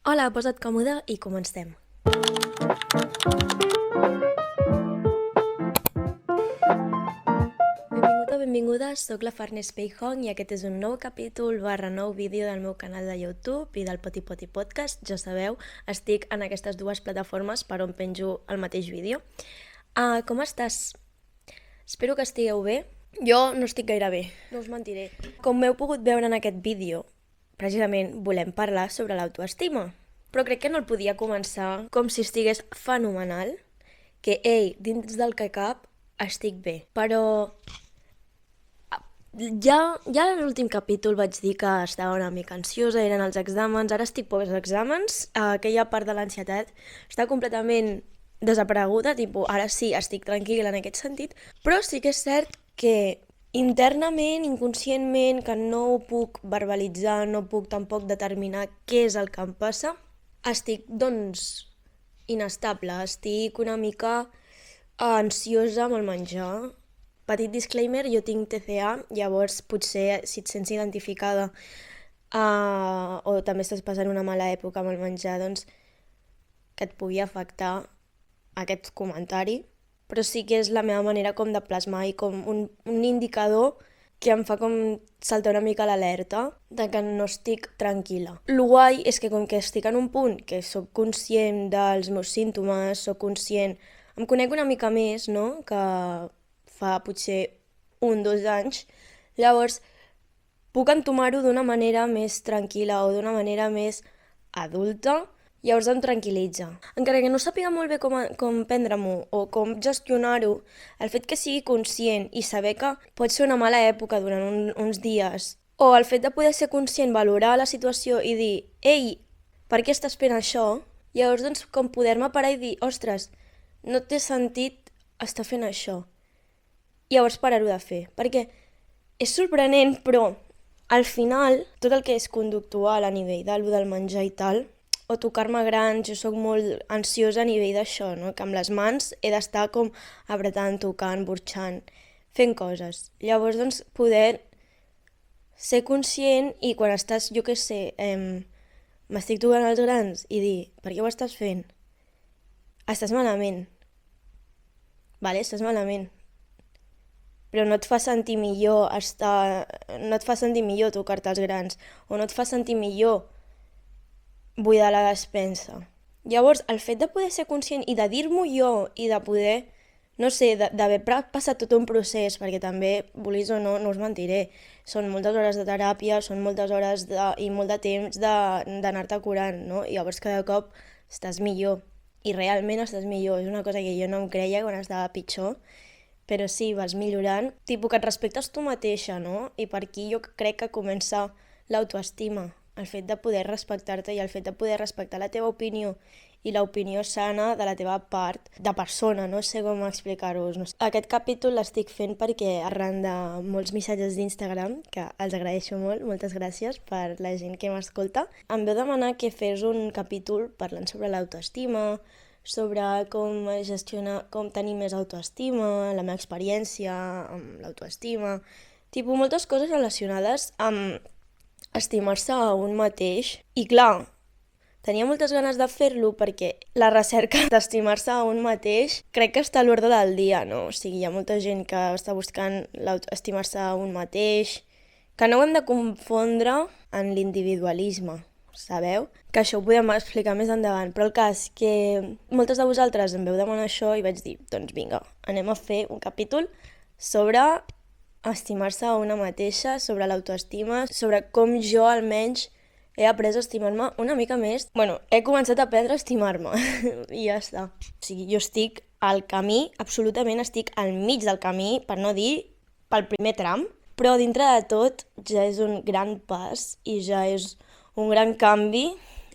Hola, posa't còmode i comencem. Benvingut o benvinguda, soc la Farners Peihong i aquest és un nou capítol /nou vídeo del meu canal de YouTube i del Poti Poti Podcast. Ja sabeu, estic en aquestes dues plataformes per on penjo el mateix vídeo. Com estàs? Espero que estigueu bé. Jo no estic gaire bé, no us mentiré. Com heu pogut veure en aquest vídeo, precisament volem parlar sobre l'autoestima. Però crec que no el podia començar com si estigués fenomenal, que, dins del que cap, estic bé. Però ja en l'últim capítol vaig dir que estava una mica ansiosa, eren els exàmens, ara estic pels exàmens, aquella part de l'ansietat està completament desapareguda, ara sí, estic tranquil·la en aquest sentit, però sí que és cert que internament, inconscientment, que no ho puc verbalitzar, no puc tampoc determinar què és el que em passa, estic, inestable, estic una mica ansiosa amb el menjar. Petit disclaimer, jo tinc TCA, llavors potser si et sents identificada o també estàs passant una mala època amb el menjar, doncs que et pugui afectar aquest comentari, però sí que és la meva manera com de plasmar i com un indicador que em fa com saltar una mica l'alerta de que no estic tranquil·la. Lo guai és que com que estic en un punt que sóc conscient dels meus símptomes, sóc conscient, em conec una mica més, no?, que fa potser 1-2 anys, llavors puc entomar-ho d'una manera més tranquil·la o d'una manera més adulta, llavors em tranquil·litza. Encara que no sàpiga molt bé com prendre-m'ho o com gestionar-ho, el fet que sigui conscient i saber que pot ser una mala època durant uns dies, o el fet de poder ser conscient, valorar la situació i dir «Ei, per què estàs fent això?», llavors doncs com poder-me parar i dir «Ostres, no té sentit estar fent això». Llavors parar-ho de fer, perquè és sorprenent, però al final tot el que és conductual a nivell del menjar i tal, o tocar-me grans, jo sóc molt ansiosa a nivell d'això, no? Que amb les mans he d'estar com apretant, tocant, burxant, fent coses. Llavors, doncs, poder ser conscient i quan estàs, jo què sé, m'estic tocant els grans i dir, per què ho estàs fent? Estàs malament. Vale, estàs malament. Però no et fa sentir millor no et fa sentir millor tocar-te els grans, o no et fa sentir millor buidar la despensa. Llavors, el fet de poder ser conscient i de dir-m'ho jo i de poder, no sé, d'haver passat tot un procés, perquè també, vulguis o no, no us mentiré, són moltes hores de teràpia, són moltes hores i molt de temps d'anar-te curant, no? I llavors cada cop estàs millor, i realment estàs millor. És una cosa que jo no em creia quan estava pitjor, però sí, vas millorant. Tipus que et respectes tu mateixa, no? I per aquí jo crec que comença l'autoestima. El fet de poder respectar-te i el fet de poder respectar la teva opinió i l'opinió sana de la teva part de persona, no sé com explicar-vos. No sé. Aquest capítol l'estic fent perquè arran de molts missatges d'Instagram, que els agraeixo molt, moltes gràcies per la gent que m'escolta, em vau demanar que fes un capítol parlant sobre l'autoestima, sobre com gestionar, com tenir més autoestima, la meva experiència amb l'autoestima, tipus moltes coses relacionades amb estimar-se a un mateix. I clar, tenia moltes ganes de fer-lo perquè la recerca d'estimar-se a un mateix crec que està a l'ordre del dia, no? O sigui, hi ha molta gent que està buscant estimar-se a un mateix, que no ho hem de confondre en l'individualisme, sabeu? Que això ho podem explicar més endavant, però el cas que moltes de vosaltres em veu demanar això i vaig dir, doncs vinga, anem a fer un capítol sobre estimar-se a una mateixa, sobre l'autoestima, sobre com jo almenys he après a estimar-me una mica més. Bueno, he començat a aprendre a estimar-me i ja està. O sigui, jo estic al camí, absolutament estic al mig del camí, per no dir pel primer tram, però dintre de tot ja és un gran pas i ja és un gran canvi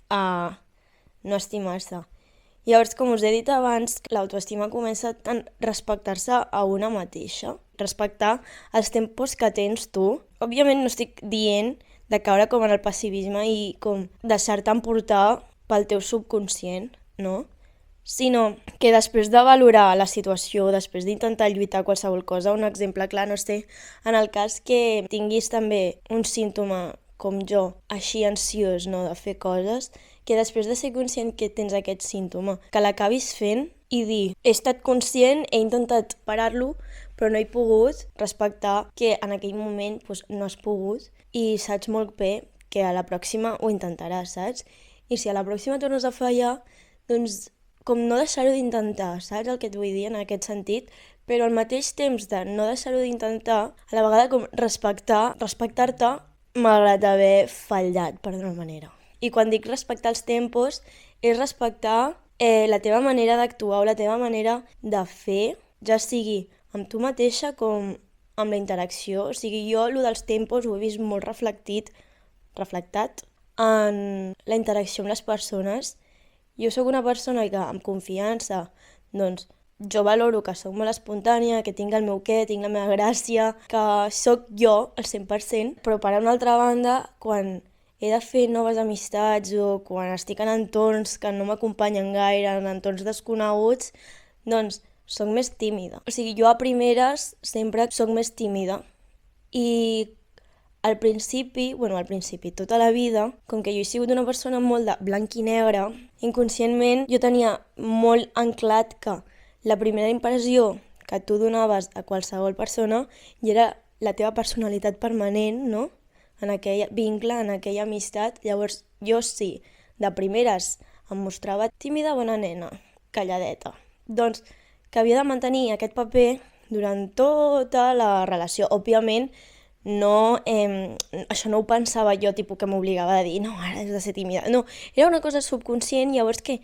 a no estimar-se. Llavors, com us he dit abans, l'autoestima comença a respectar-se a una mateixa, respectar els tempos que tens tu. Òbviament no estic dient de caure com en el passivisme i com deixar-te emportar pel teu subconscient, no? Sinó que després de valorar la situació, després d'intentar lluitar qualsevol cosa, un exemple clar, no sé, en el cas que tinguis també un símptoma com jo, així ansiós, no, de fer coses, que després de ser conscient que tens aquest símptoma, que l'acabis fent i dir, he estat conscient, he intentat parar-lo, però no he pogut, respectar que en aquell moment doncs, no has pogut i saps molt bé que a la pròxima ho intentaràs, saps? I si a la pròxima tornes a fallar, doncs com no deixar-ho d'intentar, saps el que et vull dir en aquest sentit? Però al mateix temps de no deixar-ho d'intentar, a la vegada com respectar-te malgrat haver fallat, per d'una manera. I quan dic respectar els tempos, és respectar la teva manera d'actuar o la teva manera de fer, ja sigui amb tu mateixa com amb la interacció. O sigui, jo, el dels tempos, ho he vist molt reflectat en la interacció amb les persones. Jo sóc una persona que, amb confiança, doncs, jo valoro que sóc molt espontània, que tinc el meu què, tinc la meva gràcia, que sóc jo al 100%, però per una altra banda, quan he de fer noves amistats o quan estic en entorns que no m'acompanyen gaire, en entorns desconeguts, doncs soc més tímida. O sigui, jo a primeres sempre soc més tímida. I al principi, tota la vida, com que jo he sigut una persona molt de blanc i negre, inconscientment jo tenia molt anclat que la primera impressió que tu donaves a qualsevol persona i era la teva personalitat permanent, no?, en aquell vincle, en aquella amistat. Llavors jo sí, de primeres em mostrava tímida, bona nena, calladeta. Doncs que havia de mantenir aquest paper durant tota la relació. Òbviament, no, això no ho pensava jo, tipus que m'obligava a dir no, ara has de ser tímida. No, era una cosa subconscient, llavors que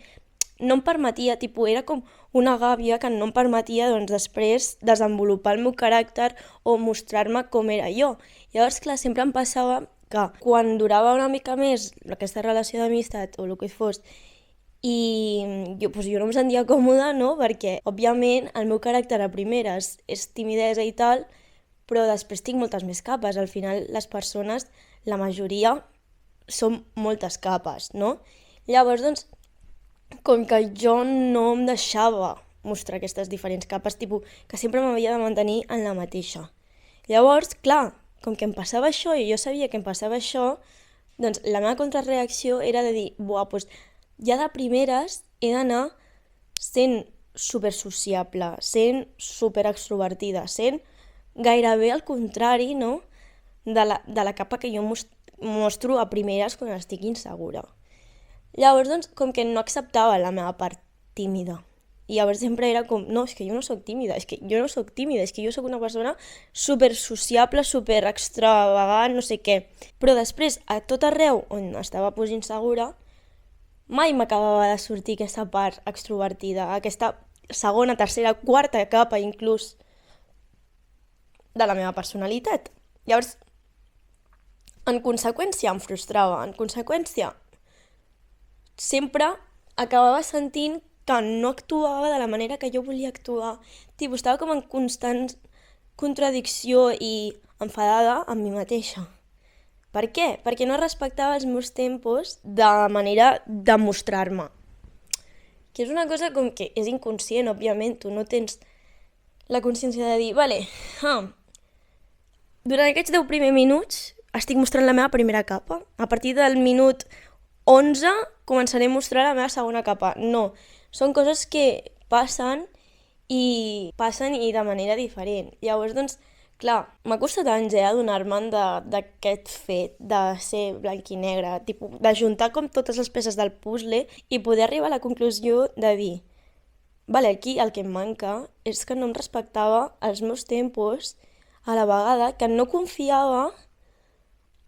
no em permetia, tipus, era com una gàbia que no em permetia doncs, després desenvolupar el meu caràcter o mostrar-me com era jo. Llavors, clar, sempre em passava que quan durava una mica més aquesta relació d'amistat o el que fos, i jo no em sentia còmoda, no?, perquè, òbviament, el meu caràcter a primeres és timidesa i tal, però després tinc moltes més capes. Al final, les persones, la majoria, són moltes capes, no? Llavors, doncs, com que jo no em deixava mostrar aquestes diferents capes, tipus, que sempre m'havia de mantenir en la mateixa. Llavors, clar, com que em passava això i jo sabia que em passava això, doncs la meva contrarreacció era de dir, doncs ja de primeres he d'anar sent supersociable, sent superextrovertida, sent gairebé al contrari, no?, de la capa que jo mostro a primeres quan estic insegura. Llavors, doncs, com que no acceptava la meva part tímida. I llavors sempre era com, no, és que jo no soc tímida, és que jo soc una persona supersociable, superextravagant, no sé què. Però després, a tot arreu on estava insegura, mai m'acabava de sortir aquesta part extrovertida, aquesta segona, tercera, quarta capa inclús de la meva personalitat. Llavors, en conseqüència em frustrava, en conseqüència sempre acabava sentint que no actuava de la manera que jo volia actuar. Estava com en constant contradicció i enfadada amb mi mateixa. Per què? Perquè no respectava els meus tempos de manera de mostrar-me. Que és una cosa com que és inconscient, òbviament, tu no tens la consciència de dir, durant aquests 10 primers minuts estic mostrant la meva primera capa. A partir del minut 11 començaré a mostrar la meva segona capa. No, són coses que passen i de manera diferent. Llavors, doncs, clar, m'ha costat anys adonar-me'n d'aquest fet de ser blanc i negre, tipus, de juntar com totes les peces del puzzle i poder arribar a la conclusió de dir aquí el que em manca és que no em respectava els meus tempos, a la vegada que no confiava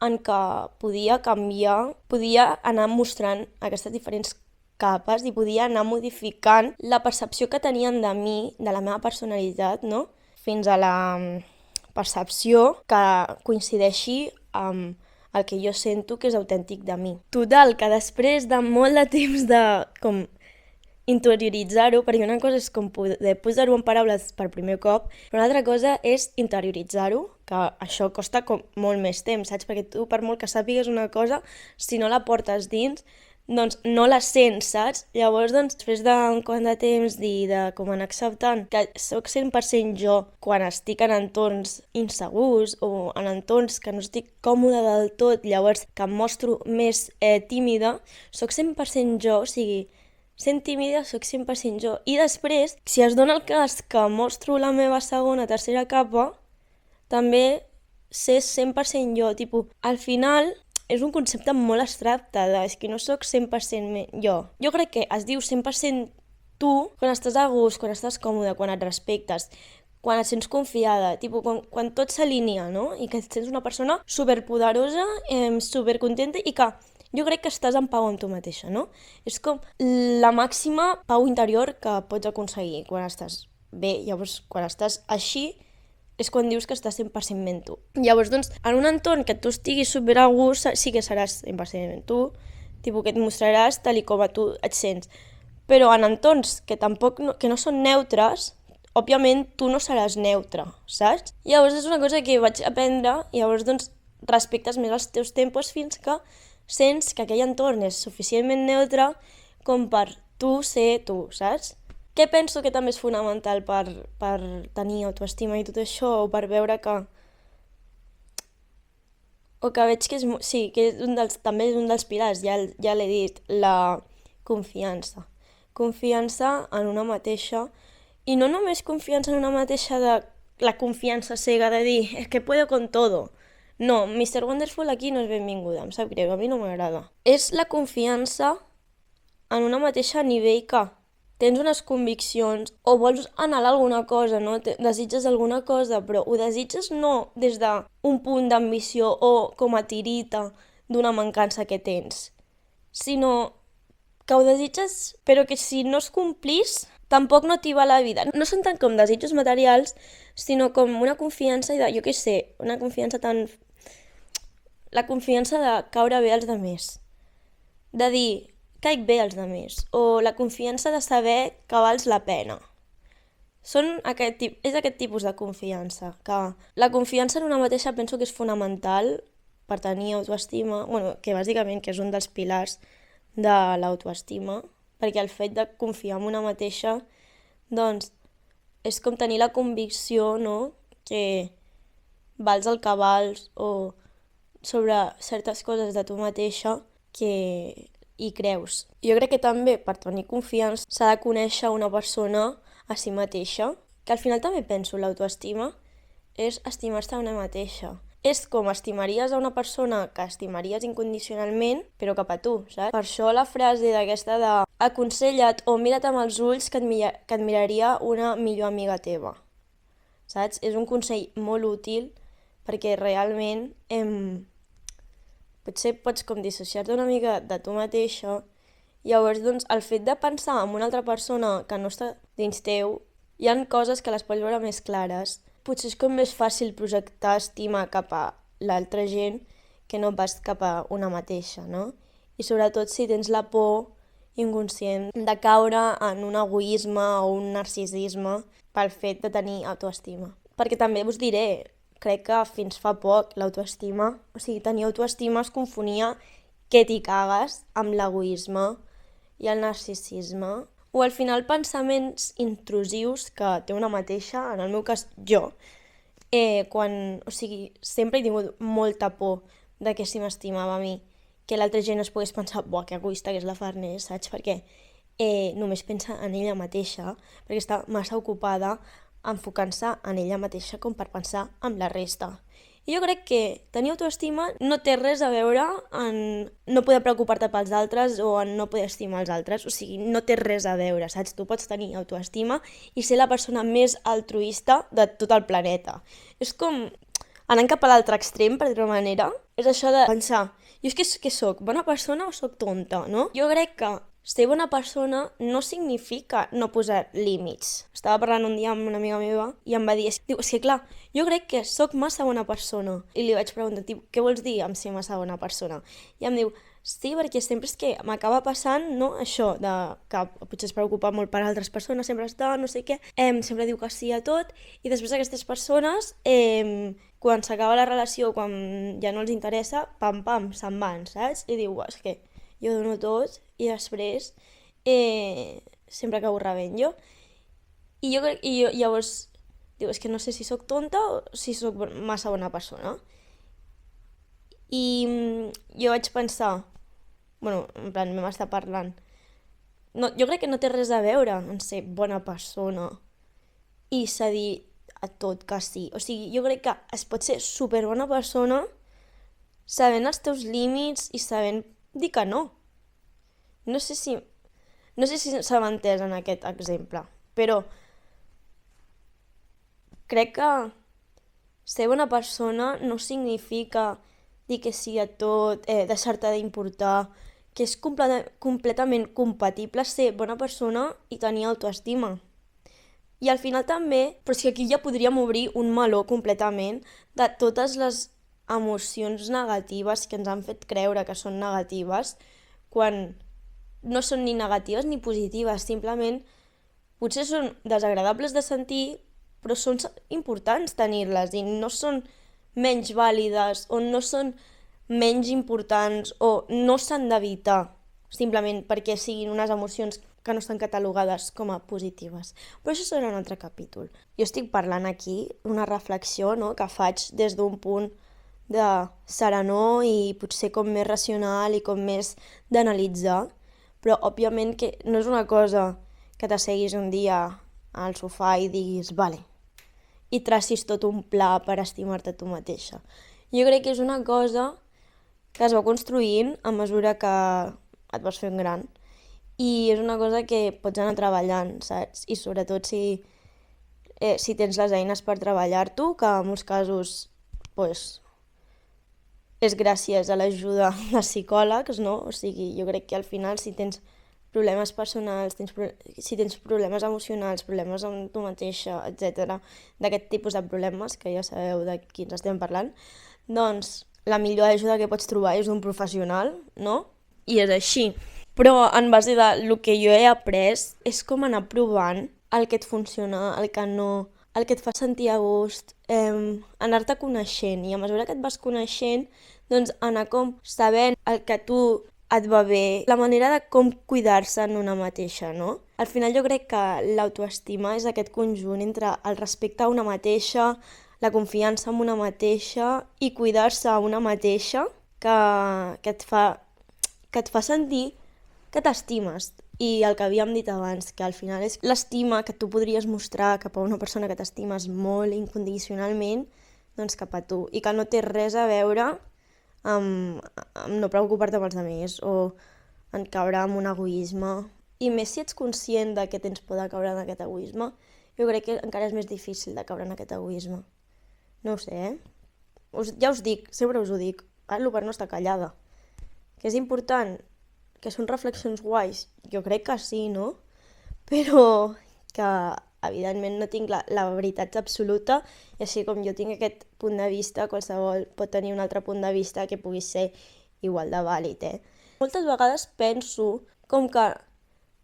en que podia canviar, podia anar mostrant aquestes diferents capes i podia anar modificant la percepció que tenien de mi, de la meva personalitat, no?, fins a la percepció que coincideixi amb el que jo sento que és autèntic de mi. Total, que després de molt de temps de com interioritzar-ho, perquè una cosa és com poder posar-ho en paraules per primer cop, però una altra cosa és interioritzar-ho, que això costa com molt més temps, saps? Perquè tu, per molt que sàpigues una cosa, si no la portes dins, doncs no la sents, saps? Llavors, doncs, després de quant de temps de com anar acceptant que sóc 100% jo quan estic en entorns insegurs o en entorns que no estic còmoda del tot, llavors que em mostro més tímida, sóc 100% jo, o sigui, sent tímida sóc 100% jo. I després, si es dona el cas que mostro la meva segona, tercera capa, també ser 100% jo, tipus, al final és un concepte molt abstracte, és que no sóc 100% jo. Jo crec que es diu 100% tu quan estàs a gust, quan estàs còmode, quan et respectes, quan et sents confiada, tipus, quan tot s'alinea, no? I que et sents una persona superpoderosa, supercontenta i que jo crec que estàs en pau amb tu mateixa, no? És com la màxima pau interior que pots aconseguir quan estàs bé. Llavors, quan estàs així, és quan dius que estàs 100% ben tu. Llavors, doncs, en un entorn que tu estiguis super a gust, sí que seràs 100% ben tu, tipus que et mostraràs tal com a tu et sents. Però en entorns que tampoc que no són neutres, òbviament tu no seràs neutre, saps? Llavors és una cosa que vaig aprendre i llavors doncs respectes més els teus tempos fins que sents que aquell entorn és suficientment neutre com per tu ser tu, saps? Què penso que també és fonamental per tenir autoestima i tot això, o per veure que... O que veig que és... Sí, que és també és un dels pilars, ja l'he dit, la confiança. Confiança en una mateixa, i no només confiança en una mateixa de la confiança cega de dir és que puedo con todo. No, Mr. Wonderful aquí no és benvinguda, em sap greu, a mi no m'agrada. És la confiança en una mateixa nivell que tens unes conviccions o vols anhelar alguna cosa, no? Desitges alguna cosa, però ho desitges no des d'un punt d'ambició o com a tirita d'una mancança que tens, sinó que ho desitges, però que si no es complís, tampoc no t'hi va la vida. No són tant com desitjos materials, sinó com una confiança de, jo què sé, una confiança tan... La confiança de caure bé als demés. De dir, caic bé als demés, o la confiança de saber que vals la pena. És aquest tipus de confiança, que la confiança en una mateixa penso que és fonamental per tenir autoestima, que bàsicament que és un dels pilars de l'autoestima, perquè el fet de confiar en una mateixa, doncs, és com tenir la convicció, no?, que vals el que vals, o sobre certes coses de tu mateixa que hi creus. Jo crec que també per tenir confiança s'ha de conèixer una persona a si mateixa, que al final també penso l'autoestima és estimar-se a una mateixa. És com estimaries a una persona que estimaries incondicionalment, però cap a tu, saps? Per això la frase d'aquesta de aconsella't o mira't amb els ulls que et miraria una millor amiga teva, saps? És un consell molt útil perquè realment potser pots com dissociar-te una mica de tu mateixa. Llavors, doncs, el fet de pensar en una altra persona que no està dins teu, hi ha coses que les pots veure més clares. Potser és com més fàcil projectar estima cap a l'altra gent que no pas cap a una mateixa, no? I sobretot si tens la por inconscient de caure en un egoisme o un narcisisme pel fet de tenir autoestima. Perquè també us diré, crec que fins fa poc l'autoestima, o sigui, tenir autoestima es confonia que t'hi cagues amb l'egoisme i el narcisisme, o al final pensaments intrusius que té una mateixa, en el meu cas jo, sempre he tingut molta por de que si m'estimava a mi, que l'altra gent es pogués pensar, buah, que egoista que és la Farners, saps? Perquè només pensa en ella mateixa, perquè està massa ocupada enfocant-se en ella mateixa com per pensar en la resta. I jo crec que tenir autoestima no té res a veure en no poder preocupar-te pels altres o en no poder estimar els altres, o sigui, no té res a veure, saps? Tu pots tenir autoestima i ser la persona més altruista de tot el planeta. És com, anant cap a l'altre extrem, per dir-ho manera, és això de pensar, jo és que soc bona persona o soc tonta, no? Jo crec que ser bona persona no significa no posar límits. Estava parlant un dia amb una amiga meva i em va dir, és que clar, jo crec que sóc massa bona persona. I li vaig preguntar, què vols dir amb ser massa bona persona? I em diu, sí, perquè sempre és que m'acaba passant, no, això, de que potser es preocupa molt per altres persones, sempre està, no sé què, sempre diu que sí a tot, i després aquestes persones, quan s'acaba la relació, quan ja no els interessa, pam, se'n van, saps? I diu, és que jo dono tot i després sempre acabo rebent jo. I jo llavors diu, és que no sé si sóc tonta o si sóc massa bona persona. I jo vaig pensar, bueno, en plan, vam estar parlant, no, jo crec que no té res a veure en ser bona persona i cedir a tot que sí. O sigui, jo crec que es pot ser superbona persona sabent els teus límits i sabent dir que no. No sé si s'ha entès en aquest exemple, però crec que ser bona persona no significa dir que sí a tot, deixar-te d'importar, que és completament compatible ser bona persona i tenir autoestima. I al final també, però si aquí ja podríem obrir un meló completament de totes les emocions negatives que ens han fet creure que són negatives, quan no són ni negatives ni positives, simplement potser són desagradables de sentir, però són importants tenir-les i no són menys vàlides o no són menys importants o no s'han d'evitar simplement perquè siguin unes emocions que no estan catalogades com a positives. Però això serà un altre capítol. Jo estic parlant aquí una reflexió, no?, que faig des d'un punt de serenor i potser com més racional i com més d'analitzar, però òbviament que no és una cosa que t'asseguis un dia al sofà i diguis, vale, i tracis tot un pla per estimar-te tu mateixa. Jo crec que és una cosa que es va construint a mesura que et vas fent gran i és una cosa que pots anar treballant, saps? I sobretot si tens les eines per treballar-t'ho, que en molts casos pues, és gràcies a l'ajuda de psicòlegs, no? O sigui, jo crec que al final si tens problemes personals, si tens problemes emocionals, problemes amb tu mateixa, etc., d'aquest tipus de problemes, que ja sabeu de qui ens estem parlant, doncs la millor ajuda que pots trobar és un professional, no? I és així. Però en base del que jo he après és com anar provant el que et funciona, el que no, el que et fa sentir a gust, anar-te coneixent i a mesura que et vas coneixent doncs anar com sabent el que a tu et va bé, la manera de com cuidar-se en una mateixa, no? Al final jo crec que l'autoestima és aquest conjunt entre el respecte a una mateixa, la confiança en una mateixa i cuidar-se a una mateixa que et fa sentir que t'estimes. I el que havíem dit abans, que al final és l'estima que tu podries mostrar cap a una persona que t'estimes molt incondicionalment, doncs cap a tu. I que no té res a veure amb no preocupar-te pels altres o en caure en un egoisme. I més si ets conscient de que tens por de caure en aquest egoisme, jo crec que encara és més difícil de caure en aquest egoisme. No ho sé, ja us dic, sempre us ho dic, parlo per no estar callada. Que és important, que són reflexions guais, jo crec que sí, no? Però que evidentment no tinc la veritat absoluta i així com jo tinc aquest punt de vista, qualsevol pot tenir un altre punt de vista que pugui ser igual de vàlid, Moltes vegades penso com que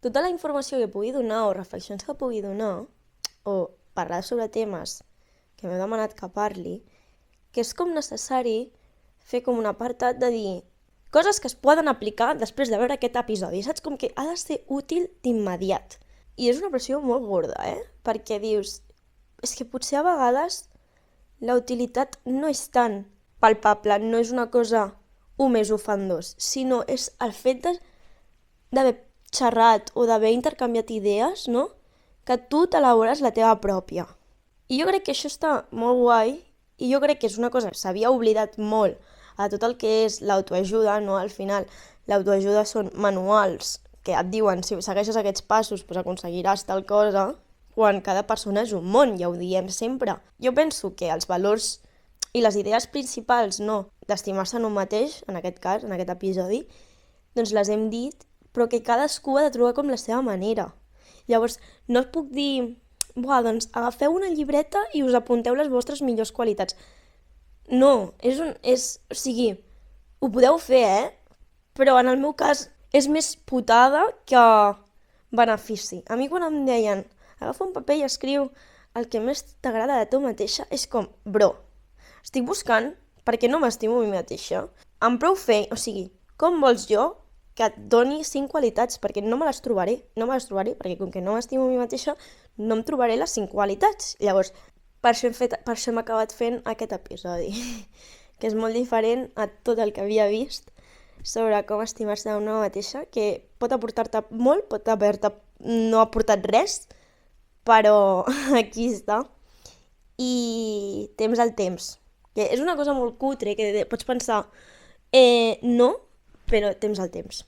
tota la informació que pugui donar o reflexions que pugui donar o parlar sobre temes que m'heu demanat que parli, que és com necessari fer com un apartat de dir coses que es poden aplicar després de veure aquest episodi, saps? Com que ha de ser útil d'immediat. I és una pressió molt gorda, Perquè dius, és que potser a vegades la utilitat no és tan palpable, no és una cosa 1 més 1 fan 2, sinó és el fet d'haver xerrat o d'haver intercanviat idees, no? Que tu t'elabores la teva pròpia. I jo crec que això està molt guai i jo crec que és una cosa que s'havia oblidat molt a tot el que és l'autoajuda, no? Al final, l'autoajuda són manuals que et diuen si segueixes aquests passos doncs aconseguiràs tal cosa, quan cada persona és un món, ja ho diem sempre. Jo penso que els valors i les idees principals, no, d'estimar-se en un mateix, en aquest cas, en aquest episodi, doncs les hem dit, però que cadascú ha de trobar com la seva manera. Llavors, no et puc dir, doncs agafeu una llibreta i us apunteu les vostres millors qualitats. No, o sigui, ho podeu fer, però en el meu cas és més putada que benefici. A mi quan em deien, agafa un paper i escriu el que més t'agrada de tu mateixa, és com, bro, estic buscant perquè no m'estimo a mi mateixa. Amb prou fer, o sigui, com vols jo que et doni 5 qualitats, perquè no me les trobaré, perquè com que no m'estimo a mi mateixa, no em trobaré les 5 qualitats. Llavors, per això hem acabat fent aquest episodi, que és molt diferent a tot el que havia vist sobre com estimar-se a una mateixa, que pot aportar-te molt, pot haver-te no aportat res, però aquí està. I temps al temps, que és una cosa molt cutre, que pots pensar, no, però temps al temps.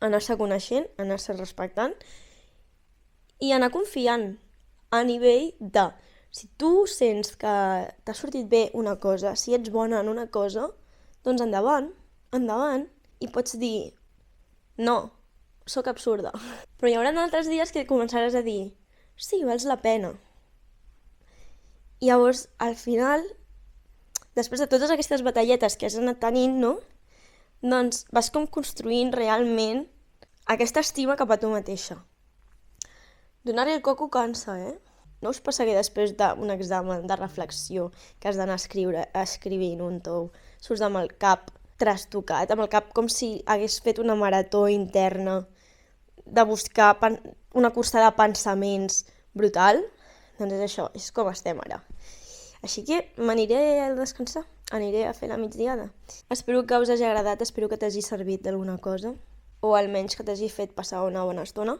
Anar-se coneixent, anar-se respectant i anar confiant a nivell de, si tu sents que t'ha sortit bé una cosa, si ets bona en una cosa, doncs endavant, i pots dir, no, sóc absurda. Però hi haurà altres dies que començaràs a dir, sí, vals la pena. I llavors, al final, després de totes aquestes batalletes que has anat tenint, no? Doncs vas com construint realment aquesta estima cap a tu mateixa. Donar-li el coco cansa, No us passa que després d'un examen de reflexió que has d'anar escrivint un tou, surts amb el cap trastocat, amb el cap com si hagués fet una marató interna de buscar una cursa de pensaments brutal? Doncs és això, és com estem ara. Així que m'aniré a descansar, aniré a fer la migdiada. Espero que us hagi agradat, espero que t'hagi servit d'alguna cosa, o almenys que t'hagi fet passar una bona estona,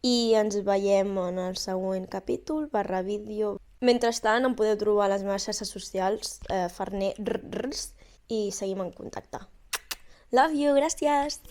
i ens veiem en el següent capítol /vídeo. Mentrestant em podeu trobar a les meves xarxes socials, Farner, i seguim en contacte. Love you, gràcies!